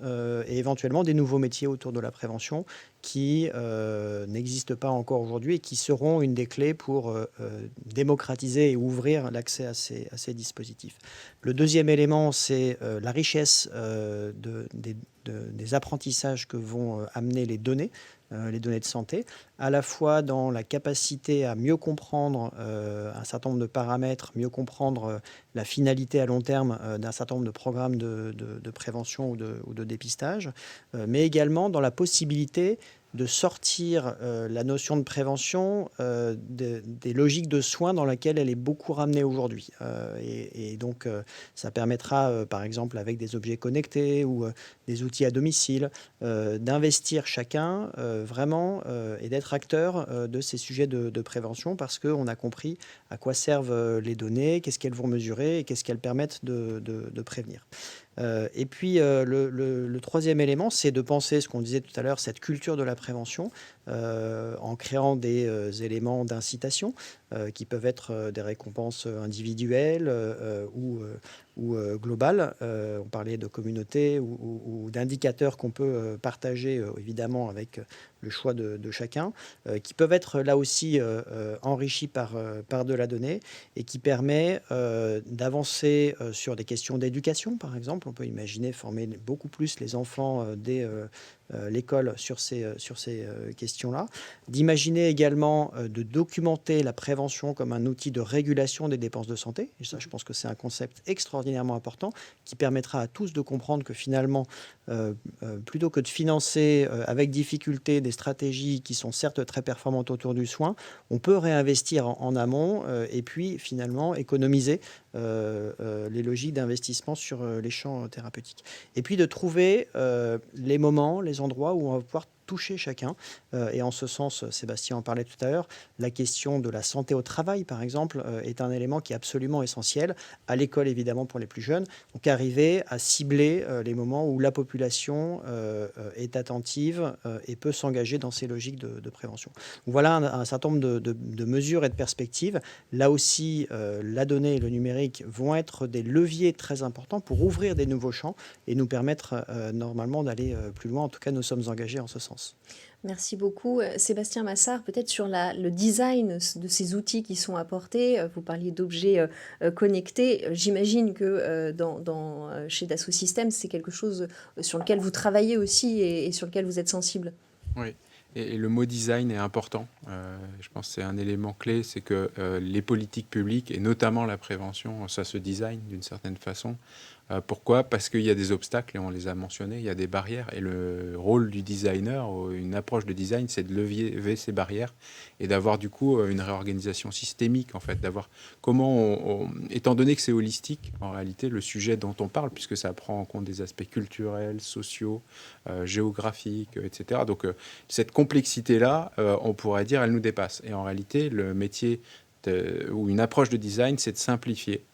Speaker 2: et éventuellement des nouveaux métiers autour de la prévention qui n'existent pas encore aujourd'hui et qui seront une des clés pour démocratiser et ouvrir l'accès à ces dispositifs. Le deuxième élément, c'est la richesse des apprentissages que vont amener les données de santé, à la fois dans la capacité à mieux comprendre un certain nombre de paramètres, mieux comprendre la finalité à long terme d'un certain nombre de programmes de prévention ou de dépistage, mais également dans la possibilité de sortir la notion de prévention des logiques de soins dans lesquelles elle est beaucoup ramenée aujourd'hui. Et donc, ça permettra, par exemple, avec des objets connectés ou des outils à domicile, d'investir chacun vraiment et d'être acteur de ces sujets de prévention parce qu'on a compris à quoi servent les données, qu'est-ce qu'elles vont mesurer et qu'est-ce qu'elles permettent de prévenir. Et puis, le troisième élément, c'est de penser, ce qu'on disait tout à l'heure, cette culture de la prévention, en créant des éléments d'incitation qui peuvent être des récompenses individuelles ou globales. On parlait de communauté ou d'indicateurs qu'on peut partager, évidemment, avec le choix de chacun, qui peuvent être là aussi enrichis par de la donnée et qui permet d'avancer sur des questions d'éducation, par exemple. On peut imaginer former beaucoup plus les enfants dès l'école sur ces questions-là, d'imaginer également de documenter la prévention comme un outil de régulation des dépenses de santé. Et ça, je pense que c'est un concept extraordinairement important qui permettra à tous de comprendre que finalement, plutôt que de financer avec difficulté des stratégies qui sont certes très performantes autour du soin, on peut réinvestir en amont et puis finalement économiser les logiques d'investissement sur les champs thérapeutiques. Et puis de trouver les moments, les endroits où on va pouvoir toucher chacun. Et en ce sens, Sébastien en parlait tout à l'heure, la question de la santé au travail, par exemple, est un élément qui est absolument essentiel. À l'école, évidemment, pour les plus jeunes. Donc, arriver à cibler les moments où la population est attentive et peut s'engager dans ces logiques de prévention. Donc, voilà un certain nombre de mesures et de perspectives. Là aussi, la donnée et le numérique vont être des leviers très importants pour ouvrir des nouveaux champs et nous permettre normalement d'aller plus loin. En tout cas, nous sommes engagés en ce sens. France.
Speaker 1: Merci beaucoup. Sébastien Massart, peut-être sur le design de ces outils qui sont apportés. Vous parliez d'objets connectés. J'imagine que chez Dassault Systèmes, c'est quelque chose sur lequel vous travaillez aussi et sur lequel vous êtes sensible.
Speaker 5: Oui. Et le mot design est important. Je pense que c'est un élément clé, c'est que les politiques publiques, et notamment la prévention, ça se design d'une certaine façon. Pourquoi ? Parce qu'il y a des obstacles, et on les a mentionnés, il y a des barrières. Et le rôle du designer, ou une approche de design, c'est de lever ces barrières et d'avoir du coup une réorganisation systémique, en fait. D'avoir comment, étant donné que c'est holistique, en réalité, le sujet dont on parle, puisque ça prend en compte des aspects culturels, sociaux, géographiques, etc. Donc cette complexité-là, on pourrait dire, elle nous dépasse. Et en réalité, le métier ou une approche de design, c'est de simplifier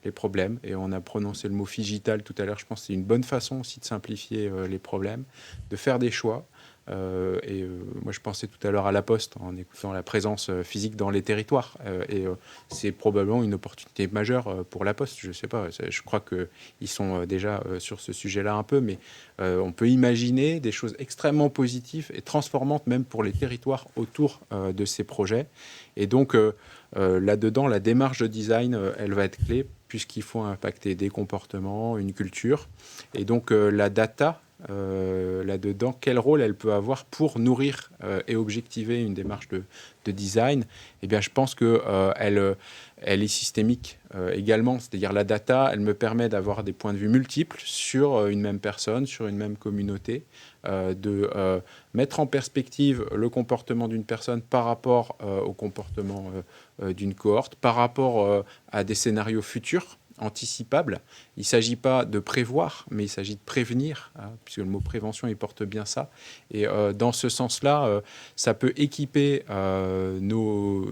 Speaker 5: les problèmes. Et on a prononcé le mot figital tout à l'heure. Je pense que c'est une bonne façon aussi de simplifier les problèmes, de faire des choix. Moi, je pensais tout à l'heure à La Poste en écoutant la présence physique dans les territoires. C'est probablement une opportunité majeure pour La Poste. Je ne sais pas, je crois qu'ils sont déjà sur ce sujet-là un peu, mais on peut imaginer des choses extrêmement positives et transformantes même pour les territoires autour de ces projets. Et donc, là-dedans, la démarche de design, elle va être clé puisqu'il faut impacter des comportements, une culture. Et donc, la data, là-dedans, quel rôle elle peut avoir pour nourrir et objectiver une démarche de design ? Eh bien, je pense qu'elle est systémique également. C'est-à-dire la data, elle me permet d'avoir des points de vue multiples sur une même personne, sur une même communauté, de mettre en perspective le comportement d'une personne par rapport au comportement d'une cohorte, par rapport à des scénarios futurs, anticipables. Il ne s'agit pas de prévoir, mais il s'agit de prévenir, puisque le mot prévention, il porte bien ça. Et dans ce sens-là, ça peut équiper nos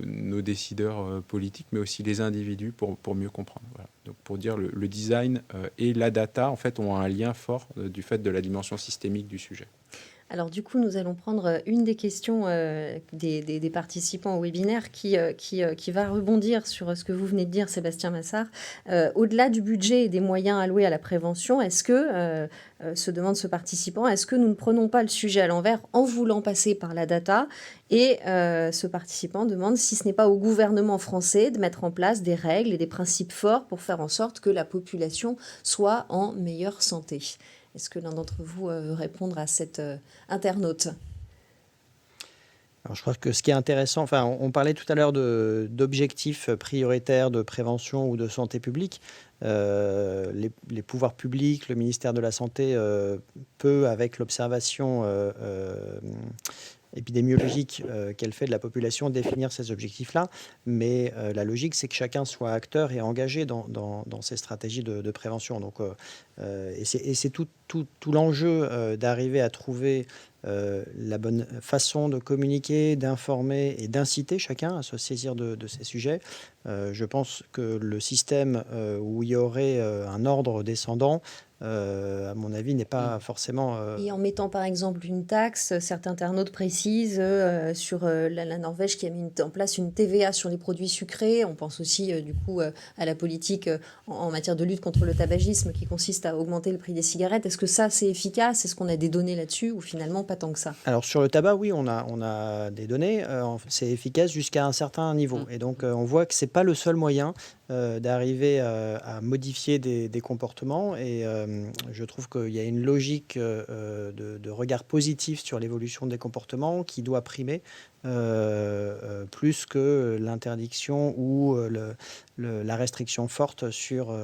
Speaker 5: décideurs politiques, mais aussi les individus pour mieux comprendre. Voilà. Donc, pour dire, le design et la data, en fait, ont un lien fort du fait de la dimension systémique du sujet.
Speaker 1: Alors du coup, nous allons prendre une des questions des participants au webinaire qui va rebondir sur ce que vous venez de dire, Sébastien Massart. Au-delà du budget et des moyens alloués à la prévention, est-ce que, se demande ce participant, est-ce que nous ne prenons pas le sujet à l'envers en voulant passer par la data ? Et ce participant demande si ce n'est pas au gouvernement français de mettre en place des règles et des principes forts pour faire en sorte que la population soit en meilleure santé. Est-ce que l'un d'entre vous veut répondre à cet internaute ?
Speaker 2: Alors, je crois que ce qui est intéressant, enfin, on parlait tout à l'heure d'objectifs prioritaires de prévention ou de santé publique. Les pouvoirs publics, le ministère de la Santé peut, avec l'observation épidémiologique qu'elle fait de la population, définir ces objectifs-là. Mais la logique, c'est que chacun soit acteur et engagé dans ces stratégies de prévention. Donc, et c'est tout l'enjeu d'arriver à trouver la bonne façon de communiquer, d'informer et d'inciter chacun à se saisir de ces sujets. Je pense que le système où il y aurait un ordre descendant, à mon avis, n'est pas forcément...
Speaker 1: Et en mettant par exemple une taxe, certains internautes précisent sur la Norvège qui a mis en place une TVA sur les produits sucrés. On pense aussi du coup à la politique en matière de lutte contre le tabagisme qui consiste à augmenter le prix des cigarettes. Est-ce que ça c'est efficace ? Est-ce qu'on a des données là-dessus ou finalement pas tant que ça ?
Speaker 2: Alors sur le tabac, oui, on a des données. C'est efficace jusqu'à un certain niveau. Et donc on voit que c'est pas le seul moyen d'arriver à modifier des comportements. Et je trouve qu'il y a une logique de regard positif sur l'évolution des comportements qui doit primer plus que l'interdiction ou la restriction forte sur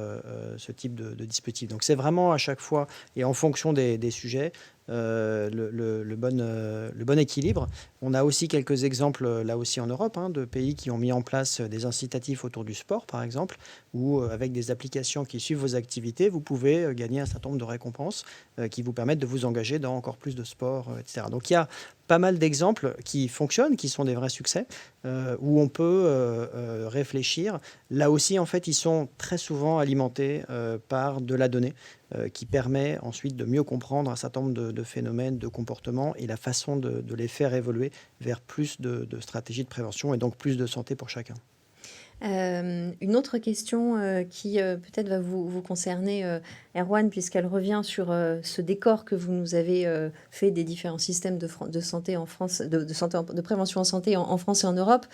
Speaker 2: ce type de dispositif. Donc c'est vraiment à chaque fois et en fonction des sujets le bon équilibre. On a aussi quelques exemples là aussi en Europe de pays qui ont mis en place des incitatifs autour du sport par exemple, où avec des applications qui suivent vos activités, vous pouvez gagner un certain nombre de récompenses qui vous permettent de vous engager dans encore plus de sport, etc. Donc il y a pas mal d'exemples qui fonctionnent, qui sont des vrais succès, où on peut réfléchir. Là aussi, en fait, ils sont très souvent alimentés par de la donnée qui permet ensuite de mieux comprendre un certain nombre de phénomènes, de comportements et la façon de les faire évoluer vers plus de stratégies de prévention et donc plus de santé pour chacun.
Speaker 1: Une autre question qui peut-être va vous concerner, Erwan, puisqu'elle revient sur ce décor que vous nous avez fait des différents systèmes de santé en France, de prévention en santé en France et en Europe.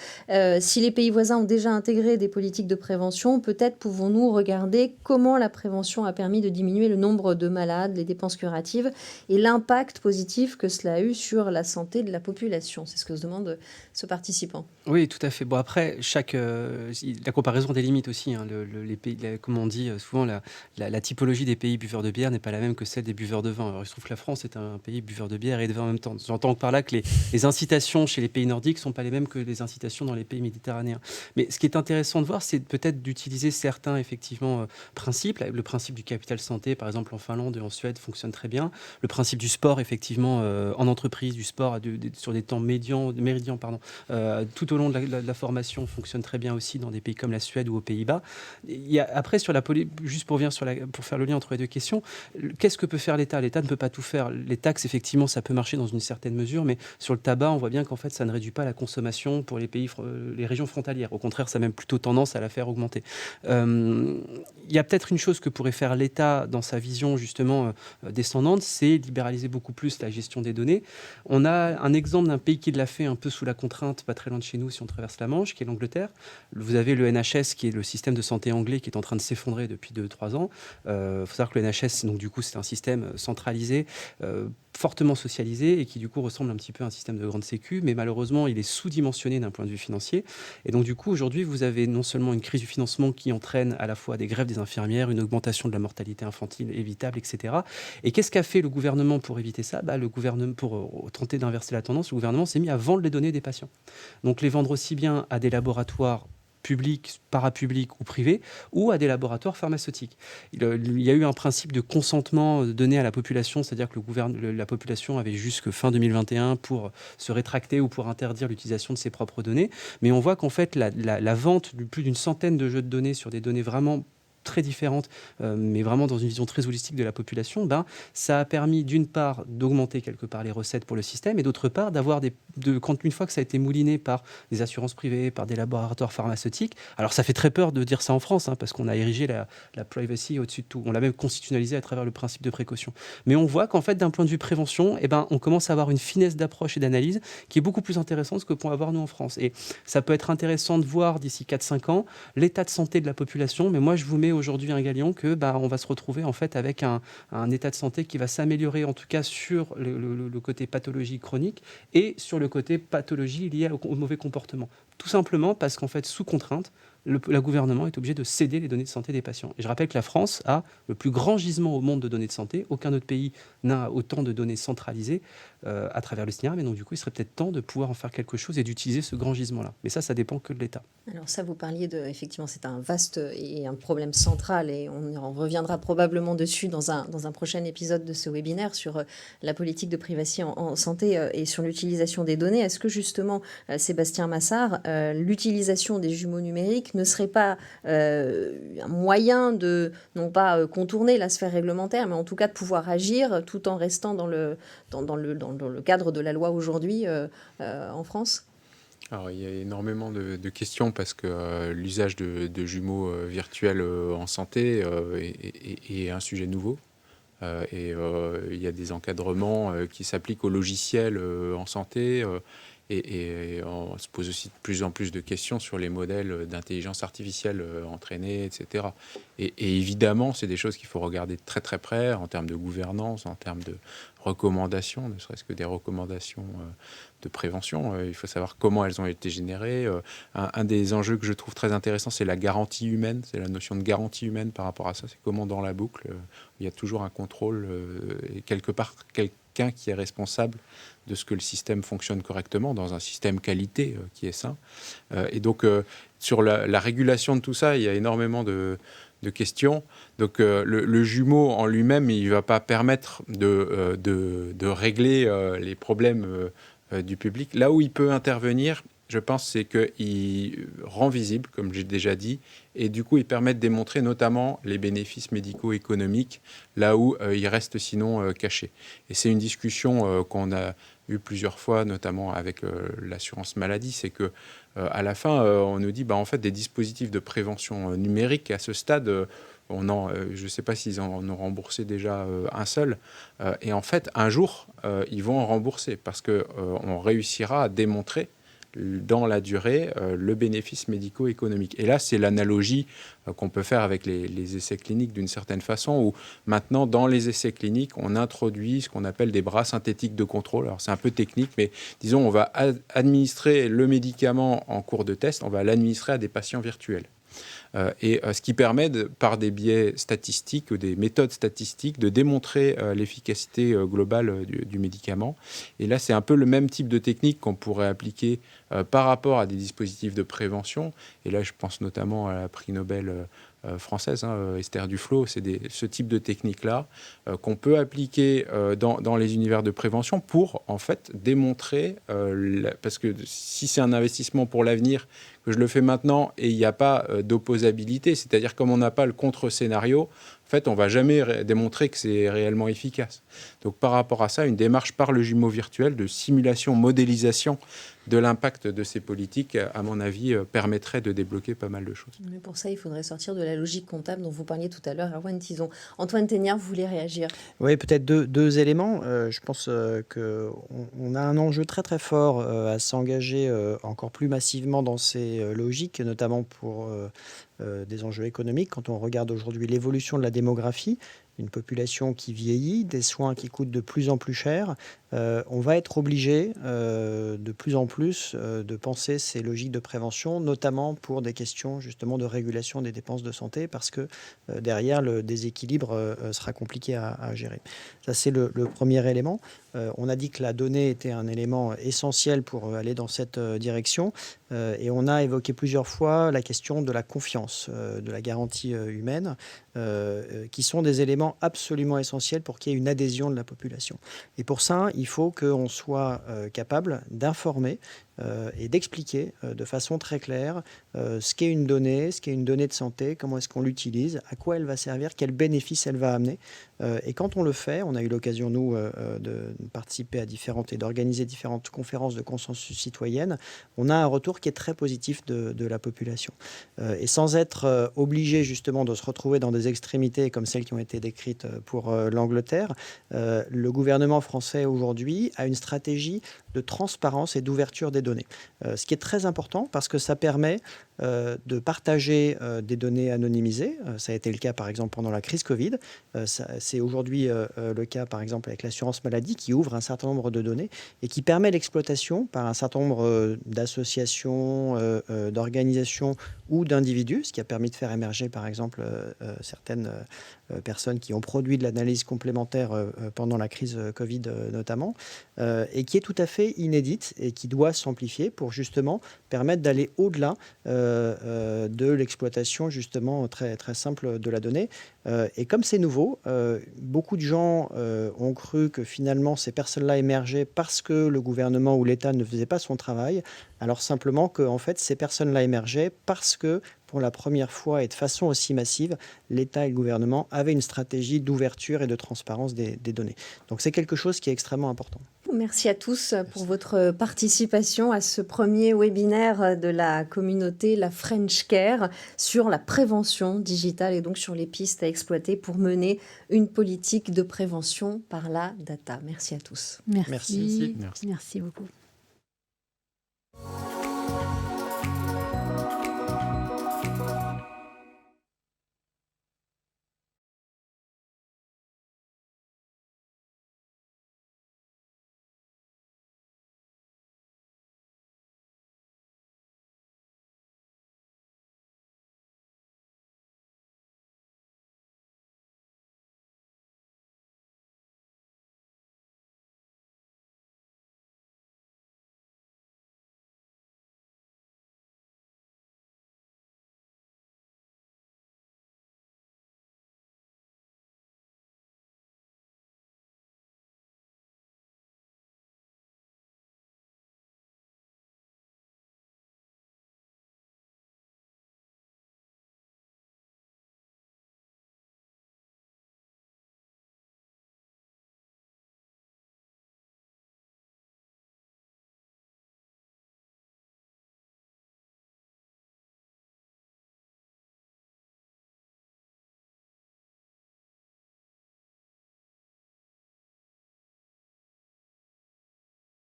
Speaker 1: Si les pays voisins ont déjà intégré des politiques de prévention, peut-être pouvons-nous regarder comment la prévention a permis de diminuer le nombre de malades, les dépenses curatives et l'impact positif que cela a eu sur la santé de la population. C'est ce que se demande ce participant.
Speaker 3: Oui, tout à fait. Bon, après, la comparaison a des limites aussi. Hein. Les pays, comme on dit souvent, la typologie des pays buveurs de bière n'est pas la même que celle des buveurs de vin. Alors, il se trouve que la France est un pays buveur de bière et de vin en même temps. J'entends par là que les incitations chez les pays nordiques ne sont pas les mêmes que les incitations dans les pays méditerranéens. Mais ce qui est intéressant de voir, c'est peut-être d'utiliser certains, effectivement, principes. Le principe du capital santé, par exemple, en Finlande et en Suède, fonctionne très bien. Le principe du sport, effectivement, en entreprise, du sport sur des temps méridians, tout au long de la formation fonctionne très bien aussi dans des pays comme la Suède ou aux Pays-Bas. Après, juste pour faire le lien entre les deux questions, qu'est-ce que peut faire l'État ? L'État ne peut pas tout faire. Les taxes, effectivement, ça peut marcher dans une certaine mesure, mais sur le tabac, on voit bien qu'en fait, ça ne réduit pas la consommation pour les régions frontalières. Au contraire, ça a même plutôt tendance à la faire augmenter. Il y a peut-être une chose que pourrait faire l'État dans sa vision, justement, descendante, c'est libéraliser beaucoup plus la gestion des données. On a un exemple d'un pays qui l'a fait un peu sous la contrainte, pas très loin de chez nous, si on traverse la Manche, qui est l'Angleterre. Vous avez le NHS, qui est le système de santé anglais, qui est en train de s'effondrer depuis 2-3 ans. Il faut savoir que le NHS, donc, du coup, c'est un système centralisé, fortement socialisé, et qui, du coup, ressemble un petit peu à un système de grande sécu, mais malheureusement, il est sous-dimensionné d'un point de vue financier. Et donc, du coup, aujourd'hui, vous avez non seulement une crise du financement qui entraîne à la fois des grèves des infirmières, une augmentation de la mortalité infantile évitable, etc. Et qu'est-ce qu'a fait le gouvernement pour éviter ça ? Le gouvernement, pour tenter d'inverser la tendance, le gouvernement s'est mis à vendre les données des patients. Donc les vendre aussi bien à des laboratoires publics, parapublics ou privés, ou à des laboratoires pharmaceutiques. Il y a eu un principe de consentement donné à la population, c'est-à-dire que la population avait jusque fin 2021 pour se rétracter ou pour interdire l'utilisation de ses propres données. Mais on voit qu'en fait, la vente de plus d'une centaine de jeux de données sur des données vraiment très différentes, mais vraiment dans une vision très holistique de la population, ça a permis d'une part d'augmenter quelque part les recettes pour le système et d'autre part d'avoir une fois que ça a été mouliné par des assurances privées, par des laboratoires pharmaceutiques, alors ça fait très peur de dire ça en France, parce qu'on a érigé la privacy au-dessus de tout. On l'a même constitutionnalisé à travers le principe de précaution. Mais on voit qu'en fait, d'un point de vue prévention, on commence à avoir une finesse d'approche et d'analyse qui est beaucoup plus intéressante que ce que pouvons avoir nous en France. Et ça peut être intéressant de voir d'ici 4-5 ans l'état de santé de la population, mais moi je vous mets aujourd'hui un galion que on va se retrouver en fait avec un état de santé qui va s'améliorer en tout cas sur le côté pathologie chronique et sur le côté pathologie liée au mauvais comportement. Tout simplement parce qu'en fait, sous contrainte, le gouvernement est obligé de céder les données de santé des patients. Et je rappelle que la France a le plus grand gisement au monde de données de santé. Aucun autre pays n'a autant de données centralisées à travers le SNIARM. Et donc, du coup, il serait peut-être temps de pouvoir en faire quelque chose et d'utiliser ce grand gisement-là. Mais ça dépend que de l'État.
Speaker 1: Alors ça, vous parliez effectivement, c'est un vaste et un problème central et on en reviendra probablement dessus dans un prochain épisode de ce webinaire sur la politique de privacy en santé et sur l'utilisation des données. Est-ce que justement, Sébastien Massard, l'utilisation des jumeaux numériques ne serait pas un moyen de, non pas contourner la sphère réglementaire, mais en tout cas de pouvoir agir tout en restant dans le cadre de la loi aujourd'hui en France ?
Speaker 5: Alors, il y a énormément de questions parce que l'usage de jumeaux virtuels en santé est un sujet nouveau. Il y a des encadrements qui s'appliquent aux logiciels en santé. Et on se pose aussi de plus en plus de questions sur les modèles d'intelligence artificielle entraînés, etc. Et évidemment, c'est des choses qu'il faut regarder de très très près en termes de gouvernance, en termes de recommandations, ne serait-ce que des recommandations de prévention. Il faut savoir comment elles ont été générées. Un des enjeux que je trouve très intéressant, c'est la garantie humaine. C'est la notion de garantie humaine par rapport à ça. C'est comment dans la boucle, il y a toujours un contrôle et quelque part quelqu'un qui est responsable de ce que le système fonctionne correctement dans un système qualité qui est sain. Et donc, sur la régulation de tout ça, il y a énormément de questions. Donc, le jumeau en lui-même, il ne va pas permettre de régler les problèmes du public. Là où il peut intervenir, je pense, c'est qu'il rend visible, comme j'ai déjà dit, et du coup, il permet de démontrer notamment les bénéfices médico-économiques, là où il reste sinon caché. Et c'est une discussion qu'on a eue plusieurs fois, notamment avec l'assurance maladie, c'est que à la fin, on nous dit, en fait, des dispositifs de prévention numérique, à ce stade, je ne sais pas s'ils en ont remboursé déjà un seul. Et en fait, un jour, ils vont en rembourser parce qu'on réussira à démontrer dans la durée le bénéfice médico-économique. Et là, c'est l'analogie qu'on peut faire avec les essais cliniques d'une certaine façon, où maintenant, dans les essais cliniques, on introduit ce qu'on appelle des bras synthétiques de contrôle. Alors, c'est un peu technique, mais disons, on va administrer le médicament en cours de test, on va l'administrer à des patients virtuels. Ce qui permet, par des biais statistiques ou des méthodes statistiques, de démontrer l'efficacité globale du médicament. Et là, c'est un peu le même type de technique qu'on pourrait appliquer par rapport à des dispositifs de prévention. Et là, je pense notamment à la prix Nobel française, Esther Duflo. C'est ce type de technique-là qu'on peut appliquer dans les univers de prévention pour, en fait, démontrer, parce que si c'est un investissement pour l'avenir, que je le fais maintenant et il n'y a pas d'opposabilité, c'est-à-dire comme on n'a pas le contre-scénario, en fait, on ne va jamais démontrer que c'est réellement efficace. Donc, par rapport à ça, une démarche par le jumeau virtuel de simulation, modélisation de l'impact de ces politiques, à mon avis, permettrait de débloquer pas mal de choses.
Speaker 1: Mais pour ça, il faudrait sortir de la logique comptable dont vous parliez tout à l'heure, Erwan Tison. Antoine Teignard, vous voulez réagir?
Speaker 2: Oui, peut-être deux éléments. Je pense qu'on a un enjeu très très fort à s'engager encore plus massivement dans ces logiques, notamment pour des enjeux économiques. Quand on regarde aujourd'hui l'évolution de la démographie, une population qui vieillit, des soins qui coûtent de plus en plus cher, on va être obligé de plus en plus de penser ces logiques de prévention, notamment pour des questions justement de régulation des dépenses de santé, parce que derrière, le déséquilibre sera compliqué à gérer. Ça, c'est le premier élément. On a dit que la donnée était un élément essentiel pour aller dans cette direction, et on a évoqué plusieurs fois la question de la confiance, de la garantie humaine, qui sont des éléments absolument essentiels pour qu'il y ait une adhésion de la population. Et pour ça, il faut qu'on soit capable d'informer et d'expliquer de façon très claire ce qu'est une donnée de santé, comment est-ce qu'on l'utilise, à quoi elle va servir, quels bénéfices elle va amener. Et quand on le fait, on a eu l'occasion, nous, de participer à et d'organiser différentes conférences de consensus citoyenne, on a un retour qui est très positif de la population. Et sans être obligé justement de se retrouver dans des extrémités comme celles qui ont été décrites pour l'Angleterre, le gouvernement français aujourd'hui a une stratégie de transparence et d'ouverture des données. Ce qui est très important parce que ça permet de partager des données anonymisées. Ça a été le cas par exemple pendant la crise Covid. C'est aujourd'hui le cas par exemple avec l'assurance maladie qui ouvre un certain nombre de données et qui permet l'exploitation par un certain nombre d'associations, d'organisations ou d'individus, ce qui a permis de faire émerger par exemple certaines personnes qui ont produit de l'analyse complémentaire pendant la crise Covid notamment, et qui est tout à fait inédite et qui doit s'amplifier pour justement permettre d'aller au-delà de l'exploitation justement très, très simple de la donnée. Et comme c'est nouveau, beaucoup de gens ont cru que finalement ces personnes-là émergeaient parce que le gouvernement ou l'État ne faisait pas son travail, alors simplement que en fait, ces personnes-là émergeaient parce que pour la première fois et de façon aussi massive, l'État et le gouvernement avaient une stratégie d'ouverture et de transparence des données. Donc c'est quelque chose qui est extrêmement important.
Speaker 1: Merci à tous pour votre participation à ce premier webinaire de la communauté La French Care sur la prévention digitale et donc sur les pistes à exploiter pour mener une politique de prévention par la data. Merci à tous.
Speaker 4: Merci. Merci beaucoup.